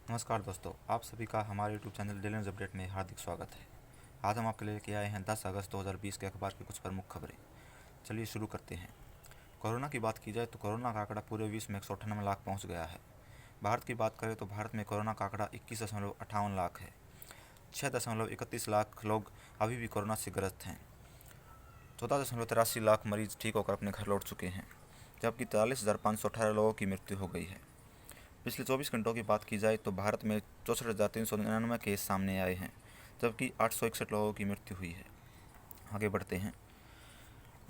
नमस्कार दोस्तों, आप सभी का हमारे YouTube channel daily news update में हार्दिक स्वागत है। आज हम आपके लिए लेके आए हैं 10 अगस्त 2020 के अखबार की कुछ प्रमुख खबरें। चलिए शुरू करते हैं। कोरोना की बात की जाए तो कोरोना का आंकड़ा पूरे विश्व में 198 लाख पहुंच गया है। भारत की बात करें तो भारत में कोरोना का आंकड़ा 21.58 लाख है। 6.31 लाख लोग अभी भी कोरोना से ग्रस्त हैं। 14.83 लाख मरीज ठीक होकर अपने घर लौट चुके हैं, जबकि 43,518 लोगों की मृत्यु हो गई है। पिछले 24 घंटों की बात की जाए तो भारत में 64,399 केस सामने आए हैं, जबकि 861 लोगों की मृत्यु हुई है। आगे बढ़ते हैं।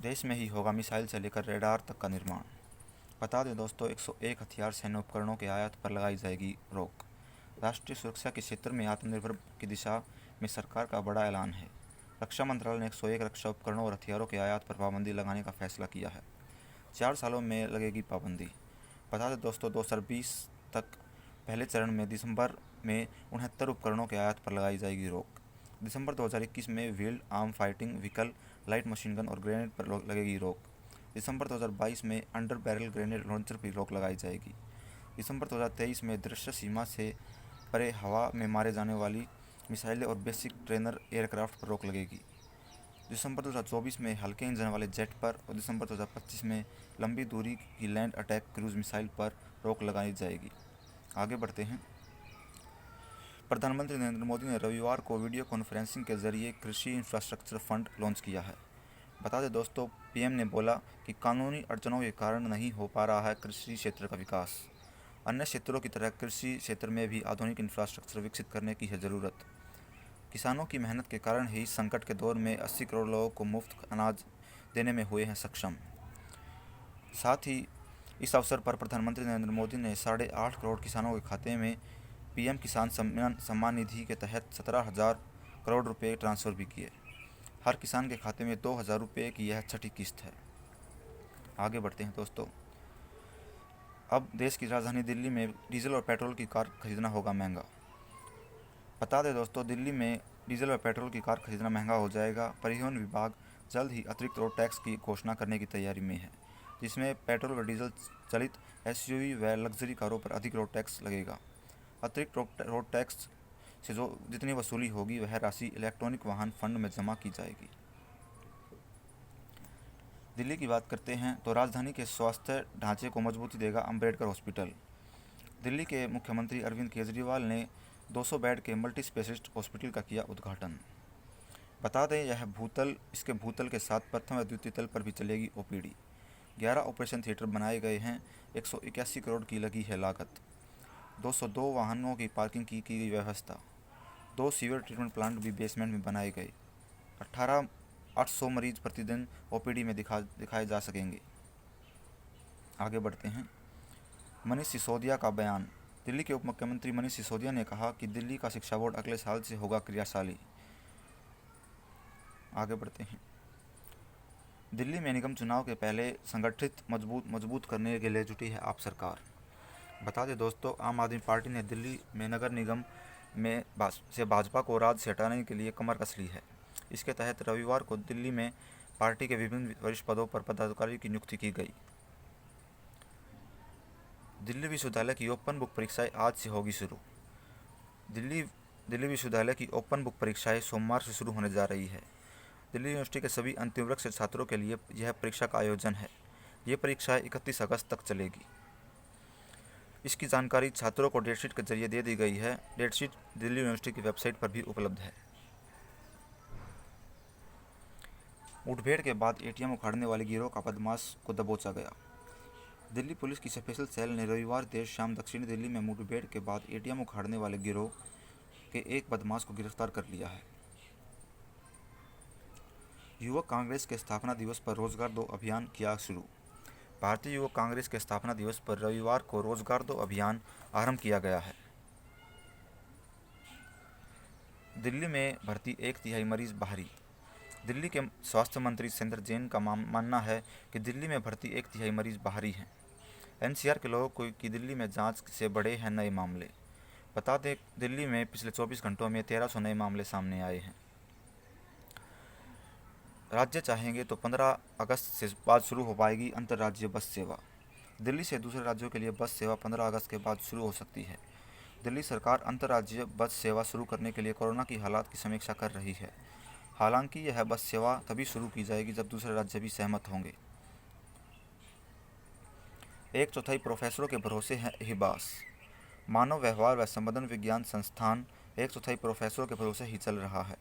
देश में ही होगा मिसाइल से लेकर रेडार तक का निर्माण। बता दें दोस्तों, 101 हथियार सैन्य उपकरणों के आयात पर लगाई जाएगी रोक। राष्ट्रीय सुरक्षा के क्षेत्र में आत्मनिर्भर की दिशा में सरकार का बड़ा ऐलान है। रक्षा मंत्रालय ने 101 रक्षा उपकरणों और हथियारों के आयात पर पाबंदी लगाने का फैसला किया है। 4 सालों में लगेगी पाबंदी। बता दें दोस्तों, 2020 तक पहले चरण में दिसंबर में 69 उपकरणों के आयात पर लगाई जाएगी रोक। दिसंबर 2021 में wheeled arm fighting vehicle, light machine gun और ग्रेनेड पर लगेगी रोक। दिसंबर 2022 में अंडर बैरल ग्रेनेड लॉन्चर पर रोक लगाई जाएगी। दिसंबर 2023 में दृश्य सीमा से परे हवा में मारे जाने वाली मिसाइलें और बेसिक ट्रेनर एयरक्राफ्ट पर रोक लगेगी। दिसंबर 2024 में हल्के इंजन वाले जेट पर और दिसंबर 2025 में लंबी दूरी की लैंड अटैक क्रूज मिसाइल पर रोक लगाई जाएगी। आगे बढ़ते हैं। प्रधानमंत्री नरेंद्र मोदी ने रविवार को वीडियो कॉन्फ्रेंसिंग के जरिए कृषि इंफ्रास्ट्रक्चर फंड लॉन्च किया है। बता दें दोस्तों, पीएम ने बोला कि कानूनी अड़चनों के कारण नहीं हो पा रहा है कृषि क्षेत्र का विकास। अन्य क्षेत्रों की तरह कृषि क्षेत्र में भी आधुनिक इंफ्रास्ट्रक्चर विकसित करने की है ज़रूरत। किसानों की मेहनत के कारण ही संकट के दौर में 80 करोड़ लोगों को मुफ्त अनाज देने में हुए हैं सक्षम। साथ ही इस अवसर पर प्रधानमंत्री नरेंद्र मोदी ने 8.5 करोड़ किसानों के खाते में पीएम किसान सम्मान निधि के तहत 17,000 करोड़ रुपए ट्रांसफ़र भी किए। हर किसान के खाते में 2,000 रुपये की यह छठी किस्त है। आगे बढ़ते हैं दोस्तों। अब देश की राजधानी दिल्ली में डीजल और पेट्रोल की कार खरीदना होगा महंगा। बता दें दोस्तों, दिल्ली में डीजल और पेट्रोल की कार खरीदना महंगा हो जाएगा। परिवहन विभाग जल्द ही अतिरिक्त रोड टैक्स की घोषणा करने की तैयारी में है, जिसमें पेट्रोल और डीजल चलित एसयूवी व लग्जरी कारों पर अधिक रोड टैक्स लगेगा। अतिरिक्त रोड टैक्स से जो जितनी वसूली होगी वह राशि इलेक्ट्रॉनिक वाहन फंड में जमा की जाएगी। दिल्ली की बात करते हैं तो राजधानी के स्वास्थ्य ढांचे को मजबूती देगा अम्बेडकर हॉस्पिटल। दिल्ली के मुख्यमंत्री अरविंद केजरीवाल ने 200 बेड के मल्टी स्पेशलिस्ट हॉस्पिटल का किया उद्घाटन। बता दें, इसके भूतल के साथ प्रथम व द्वितीय तल पर भी चलेगी ओपीडी। 11 ऑपरेशन थिएटर बनाए गए हैं। 181 करोड़ की लगी है लागत। 202 वाहनों की पार्किंग की गई व्यवस्था। 2 सीवर ट्रीटमेंट प्लांट भी बेसमेंट में बनाए गए। 800 मरीज प्रतिदिन ओपीडी में दिखाए जा सकेंगे। आगे बढ़ते हैं। मनीष सिसोदिया का बयान। दिल्ली के उप मुख्यमंत्री मनीष सिसोदिया ने कहा कि दिल्ली का शिक्षा बोर्ड अगले साल से होगा क्रियाशाली। आगे बढ़ते हैं। दिल्ली में निगम चुनाव के पहले संगठित मजबूत करने के लिए जुटी है आप सरकार। बता दें दोस्तों, आम आदमी पार्टी ने दिल्ली में नगर निगम में से भाजपा को राज से हटाने के लिए कमर कस ली है। इसके तहत रविवार को दिल्ली में पार्टी के विभिन्न वरिष्ठ पदों पर पदाधिकारी की नियुक्ति की गई। दिल्ली विश्वविद्यालय की ओपन बुक परीक्षाएं आज से होगी शुरू। दिल्ली विश्वविद्यालय की ओपन बुक परीक्षाएं सोमवार से शुरू होने जा रही है। दिल्ली यूनिवर्सिटी के सभी अंतिम वर्ष के छात्रों के लिए यह परीक्षा का आयोजन है। ये परीक्षाएं 31 अगस्त तक चलेगी। इसकी जानकारी छात्रों को डेटशीट के जरिए दे दी गई है। डेटशीट दिल्ली यूनिवर्सिटी की वेबसाइट पर भी उपलब्ध है। मुठभेड़ के बाद एटीएम उखाड़ने वाले गिरोह का बदमाश को दबोचा गया। दिल्ली पुलिस की स्पेशल सेल ने रविवार देर शाम दक्षिणी दिल्ली में मुठभेड़ के बाद एटीएम उखाड़ने वाले गिरोह के एक बदमाश को गिरफ्तार कर लिया है। युवक कांग्रेस के स्थापना दिवस पर रोजगार दो अभियान किया शुरू। भारतीय युवक कांग्रेस के स्थापना दिवस पर रविवार को रोजगार दो अभियान आरंभ किया गया है। दिल्ली में भर्ती 1/3 मरीज बाहरी। दिल्ली के स्वास्थ्य मंत्री सत्येंद्र जैन का मानना है कि दिल्ली में भर्ती 1/3 मरीज बाहरी हैं। एनसीआर के लोगों को कि दिल्ली में जांच से बढ़े हैं नए मामले। बता दें, दिल्ली में पिछले 24 घंटों में 1300 नए मामले सामने आए हैं। राज्य चाहेंगे तो 15 अगस्त से बाद शुरू हो पाएगी अंतर्राज्यीय बस सेवा। दिल्ली से दूसरे राज्यों के लिए बस सेवा 15 अगस्त के बाद शुरू हो सकती है। दिल्ली सरकार अंतर्राज्यीय बस सेवा शुरू करने के लिए कोरोना की हालात की समीक्षा कर रही है। हालांकि यह बस सेवा तभी शुरू की जाएगी जब दूसरे राज्य भी सहमत होंगे। 1/4 प्रोफेसरों के भरोसे है हिबास। मानव व्यवहार व संबंधन विज्ञान संस्थान 1/4 प्रोफेसरों के भरोसे ही चल रहा है।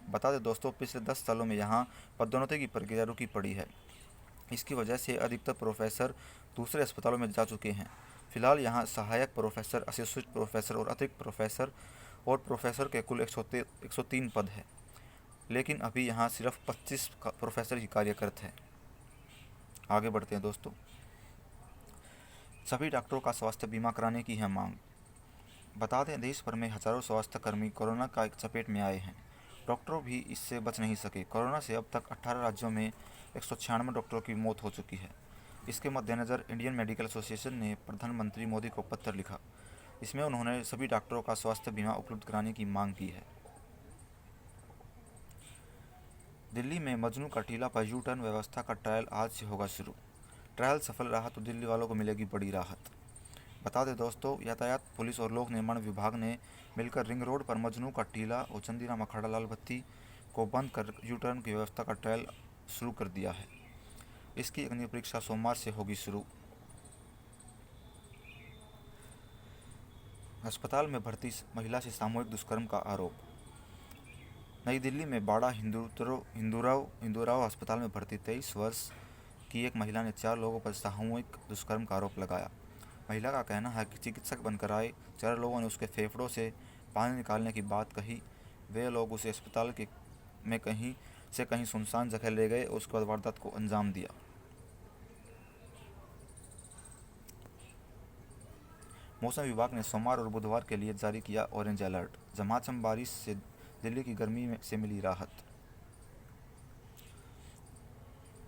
बता दें दोस्तों, पिछले 10 सालों में यहाँ पदोन्नति की प्रक्रिया रुकी पड़ी है। इसकी वजह से अधिकतर प्रोफेसर दूसरे अस्पतालों में जा चुके हैं। फिलहाल यहाँ सहायक प्रोफेसर, एसोसिएट प्रोफेसर और अतिरिक्त प्रोफेसर और प्रोफेसर के कुल 103 पद हैं, लेकिन अभी यहाँ सिर्फ 25 प्रोफेसर ही कार्यरत हैं। आगे बढ़ते हैं दोस्तों। सभी डॉक्टरों का स्वास्थ्य बीमा कराने की है मांग। बता दें, देश भर में हजारों स्वास्थ्यकर्मी कोरोना का चपेट में आए हैं। डॉक्टर भी इससे बच नहीं सके। कोरोना से अब तक 18 राज्यों में 196 डॉक्टरों की मौत हो चुकी है। इसके मद्देनज़र इंडियन मेडिकल एसोसिएशन ने प्रधानमंत्री मोदी को पत्र लिखा। इसमें उन्होंने सभी डॉक्टरों का स्वास्थ्य बीमा उपलब्ध कराने की मांग की है। दिल्ली में मजनू का टीला पर यू टर्न व्यवस्था का ट्रायल आज से होगा शुरू। ट्रायल सफल रहा तो दिल्ली वालों को मिलेगी बड़ी राहत। बता दें दोस्तों, यातायात पुलिस और लोक निर्माण विभाग ने मिलकर रिंग रोड पर मजनू का टीला और चंदीराम अखाड़ा लाल बत्ती को बंद कर यू टर्न की व्यवस्था का ट्रायल शुरू कर दिया है। इसकी अग्नि परीक्षा सोमवार से होगी शुरू। अस्पताल में भर्ती महिला से सामूहिक दुष्कर्म का आरोप। नई दिल्ली में बाड़ा हिंदूराव अस्पताल में भर्ती 23 वर्ष की एक महिला ने 4 लोगों पर सामूहिक दुष्कर्म का आरोप लगाया। महिला का कहना है कि चिकित्सक बनकर आए 4 लोगों ने उसके फेफड़ों से पानी निकालने की बात कही। वे लोग उसे अस्पताल में कहीं सुनसान जगह ले गए और उसके बाद वारदात को अंजाम दिया। मौसम विभाग ने सोमवार और बुधवार के लिए जारी किया ऑरेंज अलर्ट। झमाझम बारिश से दिल्ली की गर्मी से मिली राहत।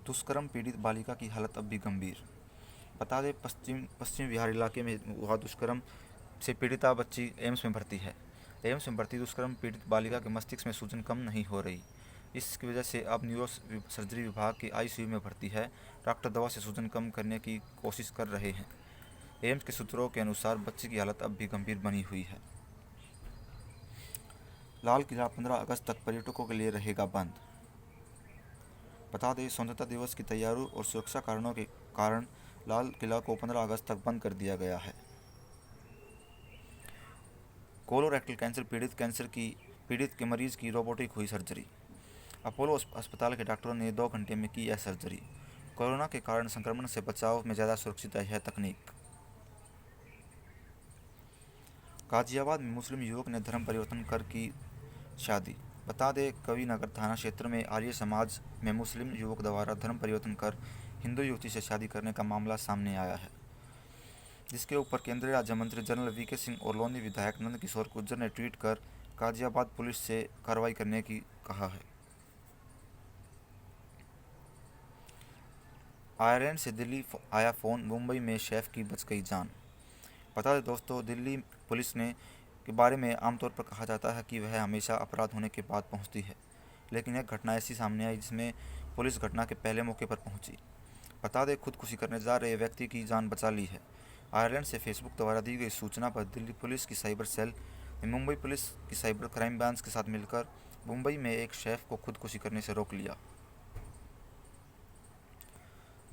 दुष्कर्म पीड़ित बालिका की हालत अब भी गंभीर। बता दें, पश्चिम बिहार इलाके में हुआ दुष्कर्म से पीड़िता बच्ची एम्स में भर्ती है। एम्स में भर्ती दुष्कर्म पीड़ित बालिका के मस्तिष्क में सूजन कम नहीं हो रही। इसकी वजह से अब न्यूरो सर्जरी विभाग की आईसीयू में भर्ती है। डॉक्टर दवा से सूजन कम करने की कोशिश कर रहे हैं। एम्स के सूत्रों के अनुसार बच्ची की हालत अब भी गंभीर बनी हुई है। लाल किला 15 अगस्त तक पर्यटकों के लिए रहेगा बंद। बता दें, स्वतंत्रता दिवस की तैयारियों और सुरक्षा कारणों के कारण लाल किला को 15 अगस्त तक बंद कर दिया गया है। कोलोरेक्टल कैंसर पीड़ित के मरीज की रोबोटिक हुई सर्जरी। अपोलो अस्पताल के डॉक्टरों ने 2 घंटे में की यह सर्जरी। कोरोना के कारण संक्रमण से बचाव में ज़्यादा सुरक्षित है यह तकनीक। गाजियाबाद में मुस्लिम युवक ने धर्म परिवर्तन कर की शादी। बता दें, कविनगर थाना क्षेत्र में आर्य समाज में मुस्लिम युवक द्वारा धर्म परिवर्तन कर हिंदू युवती से शादी करने का मामला सामने आया है, जिसके ऊपर केंद्रीय राज्य मंत्री जनरल वीके सिंह और लोनी विधायक नंद किशोर गुर्जर ने ट्वीट कर गाजियाबाद पुलिस से कार्रवाई करने की कहा है। आयरलैंड से दिल्ली आया फ़ोन, मुंबई में शेफ की बच गई जान। बता दें दोस्तों, दिल्ली पुलिस के बारे में आमतौर पर कहा जाता है कि वह हमेशा अपराध होने के बाद पहुंचती है, लेकिन एक घटना ऐसी सामने आई जिसमें पुलिस घटना के पहले मौके पर पहुंची। बता दें, खुदकुशी करने जा रहे व्यक्ति की जान बचा ली है। आयरलैंड से फेसबुक द्वारा दी गई सूचना पर दिल्ली पुलिस की साइबर सेल ने मुंबई पुलिस की साइबर क्राइम ब्रांच के साथ मिलकर मुंबई में एक शेफ को खुदकुशी करने से रोक लिया।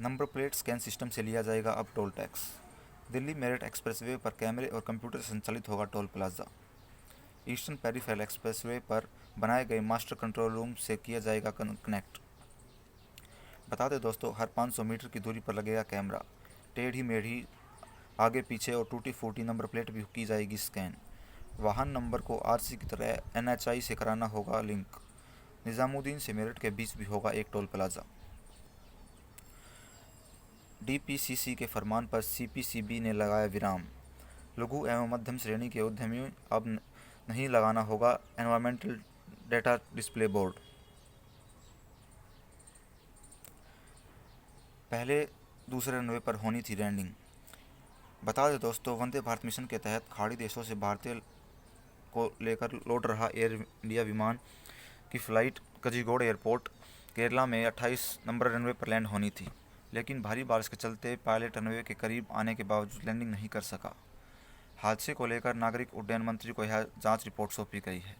नंबर प्लेट स्कैन सिस्टम से लिया जाएगा अब toll tax. Delhi Meerut expressway पर कैमरे और कंप्यूटर से संचालित होगा toll plaza. Eastern peripheral expressway पर बनाए गए मास्टर कंट्रोल रूम से किया जाएगा कनेक्ट। बता दें दोस्तों, हर 500 मीटर की दूरी पर लगेगा कैमरा। टेढ़ी मेढ़ी, आगे पीछे और टूटी फूटी नंबर प्लेट भी की जाएगी स्कैन। वाहन नंबर को आरसी की तरह एनएचआई से कराना होगा लिंक। निजामुद्दीन से मेरठ के बीच भी होगा एक टोल प्लाजा। डीपीसीसी के फरमान पर सीपीसीबी ने लगाया विराम। लघु एवं मध्यम श्रेणी के उद्यमियों अब नहीं लगाना होगा एनवायरमेंटल डेटा डिस्प्ले बोर्ड। पहले दूसरे रनवे पर होनी थी लैंडिंग। बता दें दोस्तों, वंदे भारत मिशन के तहत खाड़ी देशों से भारतीय को लेकर लौट रहा एयर इंडिया विमान की फ़्लाइट कजिगोड़ एयरपोर्ट केरला में 28 नंबर रनवे पर लैंड होनी थी, लेकिन भारी बारिश के चलते पायलट रनवे के करीब आने के बावजूद लैंडिंग नहीं कर सका। हादसे को लेकर नागरिक उड्डयन मंत्री को यह जांच रिपोर्ट सौंपी गई है।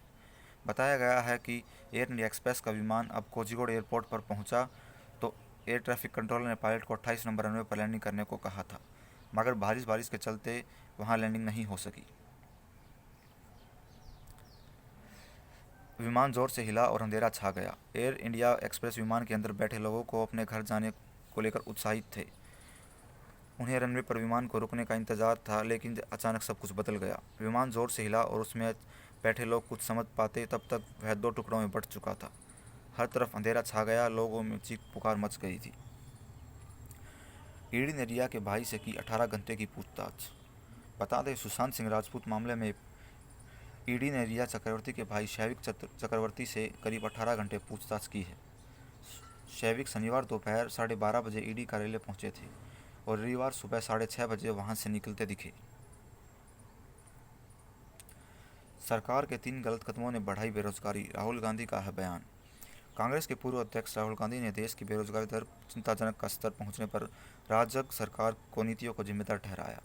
बताया गया है कि एयर इंडिया एक्सप्रेस का विमान अब कोझिकोड एयरपोर्ट पर पहुंचा तो एयर ट्रैफिक कंट्रोलर ने पायलट को 28 नंबर रनवे पर लैंडिंग करने को कहा था, मगर बारिश के चलते वहां लैंडिंग नहीं हो सकी। विमान जोर से हिला और अंधेरा छा गया। एयर इंडिया एक्सप्रेस विमान के अंदर बैठे लोगों को अपने घर जाने को लेकर उत्साहित थे। उन्हें रनवे पर विमान को रुकने का इंतजार था, लेकिन अचानक सब कुछ बदल गया। विमान जोर से हिला और उसमें बैठे लोग कुछ समझ पाते तब तक वह 2 टुकड़ों में बंट चुका था। हर तरफ अंधेरा छा गया, लोगों में चीख पुकार मच गई थी। ईडी ने रिया के भाई से की 18 घंटे की पूछताछ। बता दें, सुशांत सिंह राजपूत मामले में ईडी ने रिया चक्रवर्ती के भाई शैविक चक्रवर्ती से करीब 18 घंटे पूछताछ की है। शैविक शनिवार दोपहर 12:30 बजे ईडी कार्यालय पहुंचे थे और रविवार सुबह 6:30 बजे वहां से निकलते दिखे। सरकार के 3 गलत कदमों ने बढ़ाई बेरोजगारी, राहुल गांधी का है बयान। कांग्रेस के पूर्व अध्यक्ष राहुल गांधी ने देश की बेरोजगारी दर चिंताजनक स्तर पहुंचने पर राजग सरकार को नीतियों को जिम्मेदार ठहराया।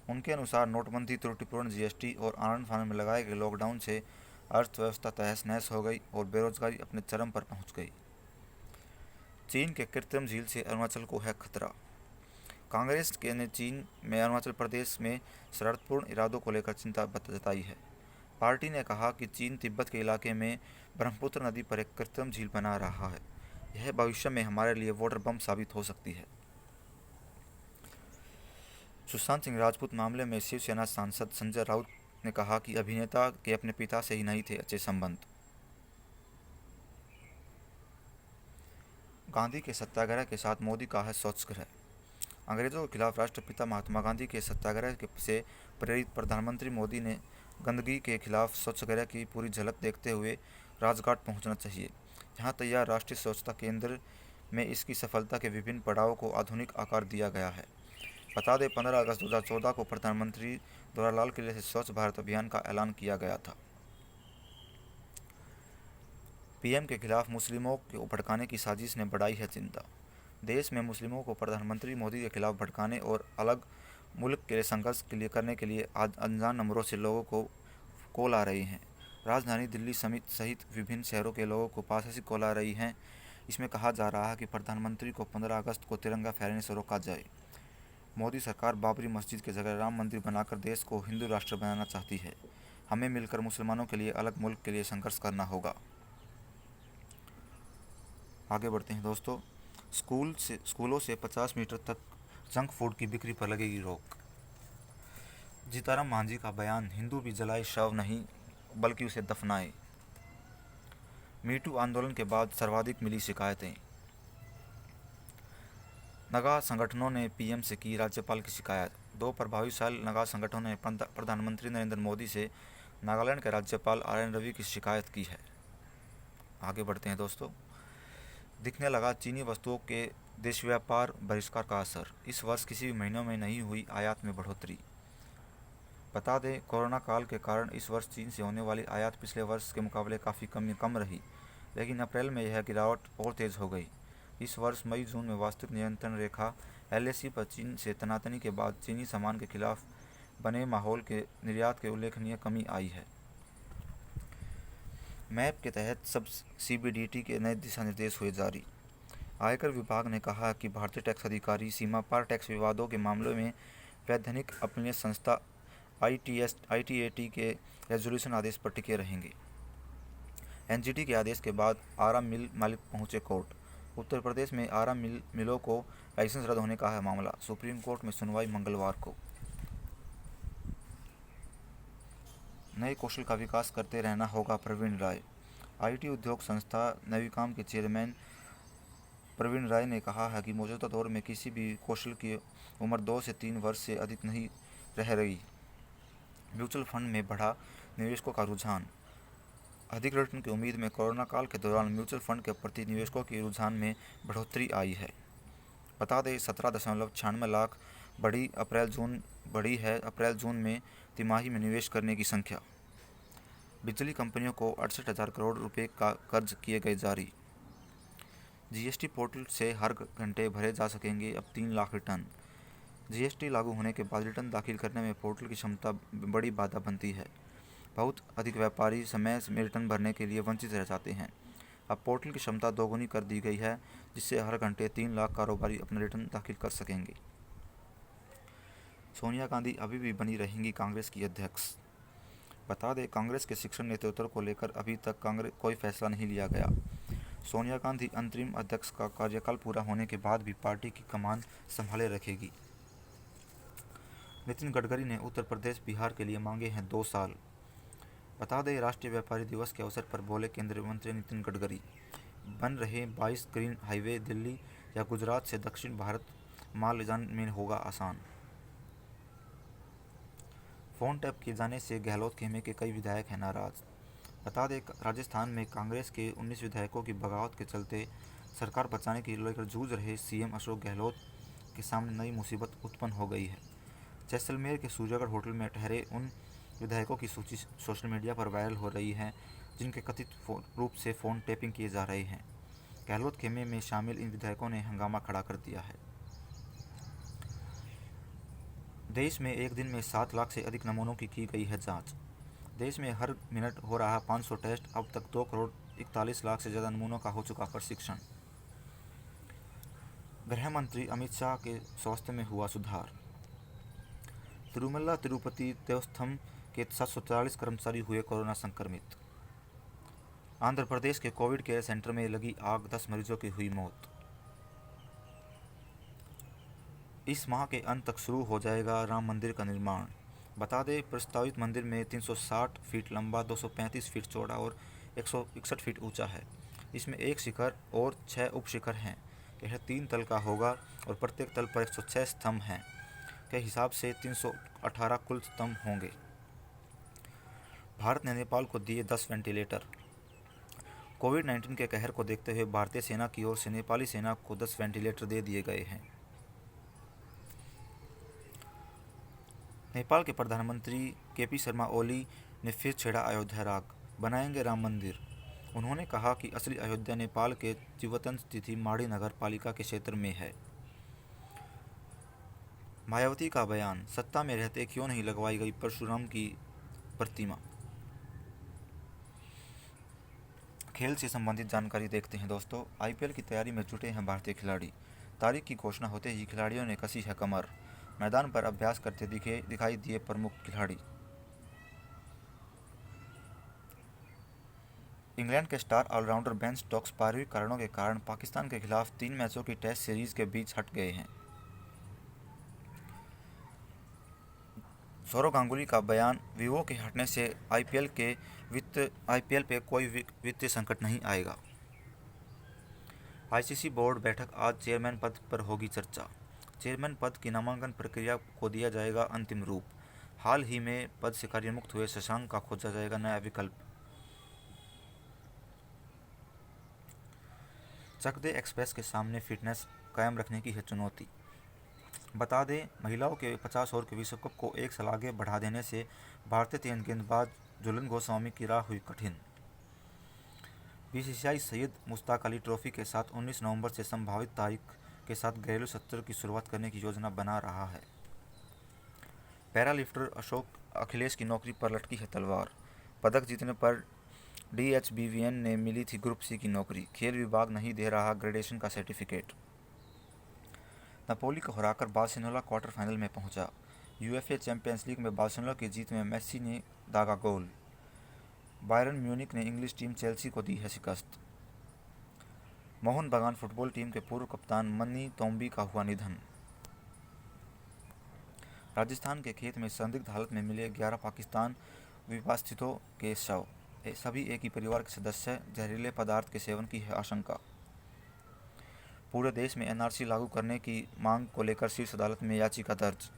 उनके अनुसार नोटबंदी, त्रुटिपूर्ण जीएसटी और आनन फानन में लगाए गए लॉकडाउन से अर्थव्यवस्था तहस नहस हो गई और बेरोजगारी अपने चरम पर पहुंच गई। चीन के कृत्रिम झील से अरुणाचल को है खतरा। कांग्रेस के ने चीन में अरुणाचल प्रदेश में शरारतपूर्ण इरादों को लेकर चिंता जताई है। पार्टी ने कहा कि चीन तिब्बत के इलाके में ब्रह्मपुत्र नदी पर एक कृत्रिम झील बना रहा है। यह भविष्य में हमारे लिए वाटर बम साबित हो सकती है। सुशांत सिंह राजपूत मामले में शिवसेना सांसद संजय राउत ने कहा कि अभिनेता के अपने पिता से ही नहीं थे अच्छे संबंध। गांधी के सत्याग्रह के साथ मोदी का है स्वच्छग्रह। अंग्रेजों के खिलाफ राष्ट्रपिता महात्मा गांधी के सत्याग्रह से प्रेरित प्रधानमंत्री मोदी ने गंदगी के खिलाफ स्वच्छग्रह की पूरी झलक देखते हुए राजघाट पहुंचना चाहिए। यहाँ तैयार राष्ट्रीय स्वच्छता केंद्र में इसकी सफलता के विभिन्न पड़ावों को आधुनिक आकार दिया गया है। बता दें, 15 अगस्त 2014 को प्रधानमंत्री द्वारा लाल किले से स्वच्छ भारत अभियान का ऐलान किया गया था। पीएम के खिलाफ मुस्लिमों को भड़काने की साजिश ने बढ़ाई है चिंता। देश में मुस्लिमों को प्रधानमंत्री मोदी के खिलाफ भड़काने और अलग मुल्क के लिए संघर्ष करने के लिए आज अनजान नंबरों से लोगों को कॉल आ रही हैं। राजधानी दिल्ली सहित विभिन्न शहरों के लोगों को पास ऐसी कॉल आ रही हैं। इसमें कहा जा रहा है कि प्रधानमंत्री को 15 अगस्त को तिरंगा फहराने से रोका जाए। मोदी सरकार बाबरी मस्जिद की जगह राम मंदिर बनाकर देश को हिंदू राष्ट्र बनाना चाहती है। हमें मिलकर मुसलमानों के लिए अलग मुल्क के लिए संघर्ष करना होगा। आगे बढ़ते हैं दोस्तों। स्कूलों से 50 मीटर तक जंक फूड की बिक्री पर लगेगी रोक। जीताराम मांझी का बयान, हिंदू भी जलाए शव नहीं बल्कि उसे दफनाए। मीटू आंदोलन के बाद सर्वाधिक मिली शिकायतें। नगा संगठनों ने पीएम से की राज्यपाल की शिकायत। 2 प्रभावशाली नगा संगठनों ने प्रधानमंत्री नरेंद्र मोदी से नागालैंड के राज्यपाल आर.एन. रवि की शिकायत की है। आगे बढ़ते हैं दोस्तों। दिखने लगा चीनी वस्तुओं के देश व्यापार बहिष्कार का असर। इस वर्ष किसी भी महीनों में नहीं हुई आयात में बढ़ोतरी। बता दें, कोरोना काल के कारण इस वर्ष चीन से होने वाली आयात पिछले वर्ष के मुकाबले काफ़ी कम रही, लेकिन अप्रैल में यह गिरावट और तेज़ हो गई। इस वर्ष मई जून में वास्तविक नियंत्रण रेखा एलएसी पर चीन से तनातनी के बाद चीनी सामान के खिलाफ बने माहौल के निर्यात के उल्लेखनीय कमी आई है। मैप के तहत सब सीबीडीटी के नए दिशा निर्देश हुए जारी। आयकर विभाग ने कहा कि भारतीय टैक्स अधिकारी सीमा पार टैक्स विवादों के मामलों में वैधानिक अपील संस्था आईटीएटी के रेजोल्यूशन आदेश पर टिके रहेंगे। एनजीटी के आदेश के बाद आरा मिल मालिक पहुंचे कोर्ट। उत्तर प्रदेश में आरा मिलों को लाइसेंस रद्द होने का है मामला। सुप्रीम कोर्ट में सुनवाई मंगलवार को। नए कौशल का विकास करते रहना होगा, प्रवीण राय। आईटी उद्योग संस्था नवीकाम के चेयरमैन प्रवीण राय ने कहा है कि मौजूदा दौर में किसी भी कौशल की उम्र 2 से 3 वर्ष से अधिक नहीं रह रही। म्यूचुअल फंड में बढ़ा निवेशकों का रुझान। अधिक रिटर्न की उम्मीद में कोरोना काल के दौरान म्यूचुअल फंड के प्रति निवेशकों के रुझान में बढ़ोतरी आई है। बता दें, 17.96 लाख बढ़ी है अप्रैल जून में तिमाही में निवेश करने की संख्या। बिजली कंपनियों को 68,000 करोड़ रुपए का कर्ज किए गए जारी। जीएसटी पोर्टल से हर घंटे भरे जा सकेंगे अब 3 लाख रिटर्न। जीएसटी लागू होने के बाद रिटर्न दाखिल करने में पोर्टल की क्षमता बड़ी बाधा बनती है। बहुत अधिक व्यापारी समय में रिटर्न भरने के लिए वंचित रह जाते हैं। अब पोर्टल की क्षमता दोगुनी कर दी गई है, जिससे हर घंटे 3 लाख कारोबारी अपना रिटर्न दाखिल कर सकेंगे। सोनिया गांधी अभी भी बनी रहेंगी कांग्रेस की अध्यक्ष। बता दें, कांग्रेस के शिक्षण नेतृत्व को लेकर अभी तक कांग्रेस कोई फैसला नहीं लिया गया। सोनिया गांधी अंतरिम अध्यक्ष का कार्यकाल पूरा होने के बाद भी पार्टी की कमान संभाले रखेगी। नितिन गडकरी ने उत्तर प्रदेश बिहार के लिए मांगे हैं 2 साल। बता दें, राष्ट्रीय व्यापारी दिवस के अवसर पर बोले केंद्रीय मंत्री नितिन गडकरी, बन रहे 22 ग्रीन हाईवे दिल्ली या गुजरात से दक्षिण भारत माल ले जाने में होगा आसान। फोन टैप किए जाने से गहलोत खेमे के कई विधायक हैं नाराज। बता दें, राजस्थान में कांग्रेस के 19 विधायकों की बगावत के चलते सरकार बचाने के लेकर जूझ रहे सीएम अशोक गहलोत के सामने नई मुसीबत उत्पन्न हो गई है। जैसलमेर के सूर्यगढ़ होटल में ठहरे उन विधायकों की सूची सोशल मीडिया पर वायरल हो रही है, जिनके कथित रूप से फ़ोन टैपिंग किए जा रहे हैं। गहलोत खेमे में शामिल इन विधायकों ने हंगामा खड़ा कर दिया है। देश में एक दिन में 7 लाख से अधिक नमूनों की गई है जांच। देश में हर मिनट हो रहा 500 टेस्ट। अब तक 2 करोड़ 41 लाख से ज़्यादा नमूनों का हो चुका प्रशिक्षण। गृह मंत्री अमित शाह के स्वास्थ्य में हुआ सुधार। तिरुमला तिरुपति देवस्थम के 743 कर्मचारी हुए कोरोना संक्रमित। आंध्र प्रदेश के कोविड केयर सेंटर में लगी आग, 10 मरीजों की हुई मौत। इस माह के अंत तक शुरू हो जाएगा राम मंदिर का निर्माण। बता दें, प्रस्तावित मंदिर में 360 फीट लंबा, 235 फीट चौड़ा और 161 फीट ऊंचा है। इसमें 1 शिखर और 6 उप शिखर हैं। यह 3 तल का होगा और प्रत्येक तल पर 106 स्तंभ हैं के हिसाब से 318 कुल स्तंभ होंगे। भारत ने नेपाल को दिए 10 वेंटिलेटर। कोविड-19 के कहर को देखते हुए भारतीय सेना की ओर से नेपाली सेना को 10 वेंटिलेटर दे दिए गए हैं। नेपाल के प्रधानमंत्री केपी शर्मा ओली ने फिर छेड़ा अयोध्या राग, बनाएंगे राम मंदिर। उन्होंने कहा कि असली अयोध्या नेपाल के चिवतन स्थित माड़ी नगर पालिका के क्षेत्र में है। मायावती का बयान, सत्ता में रहते क्यों नहीं लगवाई गई परशुराम की प्रतिमा। खेल से संबंधित जानकारी देखते हैं दोस्तों। आईपीएल की तैयारी में जुटे हैं भारतीय खिलाड़ी। तारीख की घोषणा होते ही खिलाड़ियों ने कसी है कमर। मैदान पर अभ्यास करते दिखाई दिए प्रमुख खिलाड़ी। इंग्लैंड के स्टार ऑलराउंडर बेन स्टोक्स पारिवारिक कारणों के कारण पाकिस्तान के खिलाफ 3 मैचों की टेस्ट सीरीज के बीच हट गए हैं। सौरव गांगुली का बयान, वीवो के हटने से आईपीएल पे कोई वित्तीय संकट नहीं आएगा। आईसीसी बोर्ड बैठक आज, चेयरमैन पद पर होगी चर्चा। चेयरमैन पद की नामांकन प्रक्रिया को दिया जाएगा अंतिम रूप। हाल ही में पद से कार्यमुक्त हुए शशांक का खोजा जाएगा नया विकल्प। चकदे एक्सप्रेस के सामने फिटनेस कायम रखने की है चुनौती। बता दें, महिलाओं के 50 ओवर के विश्व कप को 1 साल आगे बढ़ा देने से भारतीय तेज गेंदबाज झूलन गोस्वामी की राह हुई कठिन। बीसीसीआई सैयद मुश्ताक अली ट्रॉफी के साथ 19 नवंबर से संभावित तारीख के साथ घरेलू सत्र की शुरुआत करने की योजना बना रहा है। पैरा लिफ्टर अखिलेश की नौकरी पर लटकी है तलवार। पदक जीतने पर डीएचबीवीएन ने मिली थी ग्रुप सी की नौकरी। खेल विभाग नहीं दे रहा ग्रेडेशन का सर्टिफिकेट। नापोली को हराकर बार्सिलोना क्वार्टर फाइनल में पहुंचा। यूएफए चैंपियंस लीग में बार्सिलोना की जीत में मेसी ने दागा गोल। बायरन म्यूनिख ने इंग्लिश टीम चेल्सी को दी है शिकस्त। मोहन बागान फुटबॉल टीम के पूर्व कप्तान मन्नी तोम्बी का हुआ निधन। राजस्थान के खेत में संदिग्ध हालत में मिले 11 पाकिस्तान विवासितों के शव। सभी एक ही परिवार के सदस्य। जहरीले पदार्थ के सेवन की है आशंका। पूरे देश में एनआरसी लागू करने की मांग को लेकर शीर्ष अदालत में याचिका दर्ज।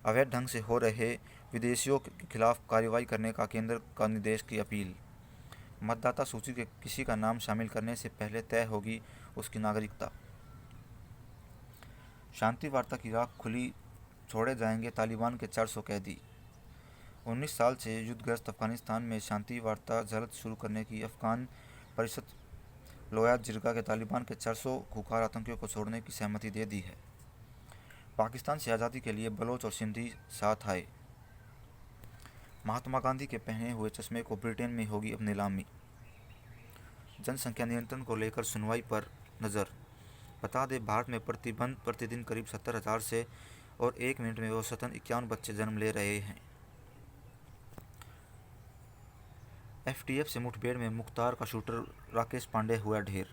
अवैध ढंग से हो रहे विदेशियों के खिलाफ कार्रवाई करने का केंद्र का निर्देश की अपील। मतदाता सूची के किसी का नाम शामिल करने से पहले तय होगी उसकी नागरिकता। शांति वार्ता की राह खुली, छोड़े जाएंगे तालिबान के 400 कैदी। 19 साल से युद्धग्रस्त अफगानिस्तान में शांति वार्ता जल्द शुरू करने की अफगान परिषद लोया जिरगा के तालिबान के 400 खुखार आतंकियों को छोड़ने की सहमति दे दी है। पाकिस्तान से आज़ादी के लिए बलोच और सिंधी साथ आए। महात्मा गांधी के पहने हुए चश्मे को ब्रिटेन में होगी अब नीलामी। जनसंख्या नियंत्रण को लेकर सुनवाई पर नज़र। बता दें, भारत में प्रतिदिन करीब 70,000 से और 1 मिनट में औसतन 51 बच्चे जन्म ले रहे हैं। एफटीएफ से मुठभेड़ में मुख्तार का शूटर राकेश पांडे हुआ ढेर।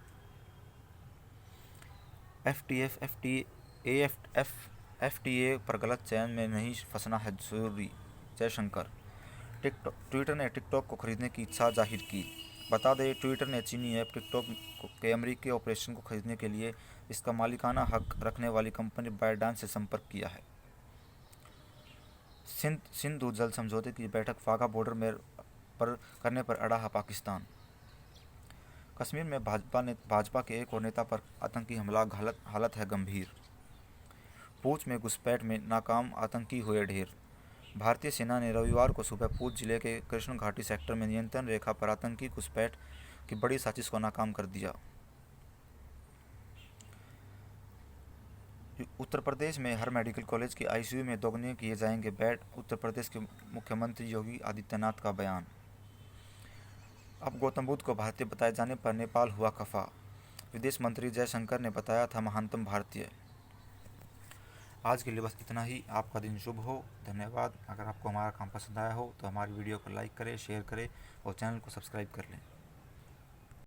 एफटीए पर गलत चयन में नहीं फंसना है जरूरी, जयशंकर। ट्विटर ने टिकटॉक को खरीदने की इच्छा जाहिर की। बता दें, ट्विटर ने चीनी ऐप टिकटॉक के अमेरिकी ऑपरेशन को खरीदने के लिए इसका मालिकाना हक रखने वाली कंपनी बायडांस से संपर्क किया है। सिंधु जल समझौते की बैठक वाघा बॉर्डर पर करने पर अड़ा है पाकिस्तान। कश्मीर में भाजपा के एक और नेता पर आतंकी हमला, हालत है गंभीर। पूंछ में घुसपैठ में नाकाम आतंकी हुए ढेर। भारतीय सेना ने रविवार को सुबह पूंछ जिले के कृष्ण घाटी सेक्टर में नियंत्रण रेखा पर आतंकी घुसपैठ की बड़ी साजिश को नाकाम कर दिया। उत्तर प्रदेश में हर मेडिकल कॉलेज के आईसीयू में दोगुने किए जाएंगे बेड। उत्तर प्रदेश के मुख्यमंत्री योगी आदित्यनाथ का बयान। अब गौतम बुद्ध को भारतीय बताए जाने पर नेपाल हुआ खफा। विदेश मंत्री जयशंकर ने बताया था महानतम भारतीय। आज के लिए बस इतना ही। आपका दिन शुभ हो। धन्यवाद। अगर आपको हमारा काम पसंद आया हो तो हमारी वीडियो को लाइक करें, शेयर करें और चैनल को सब्सक्राइब कर लें।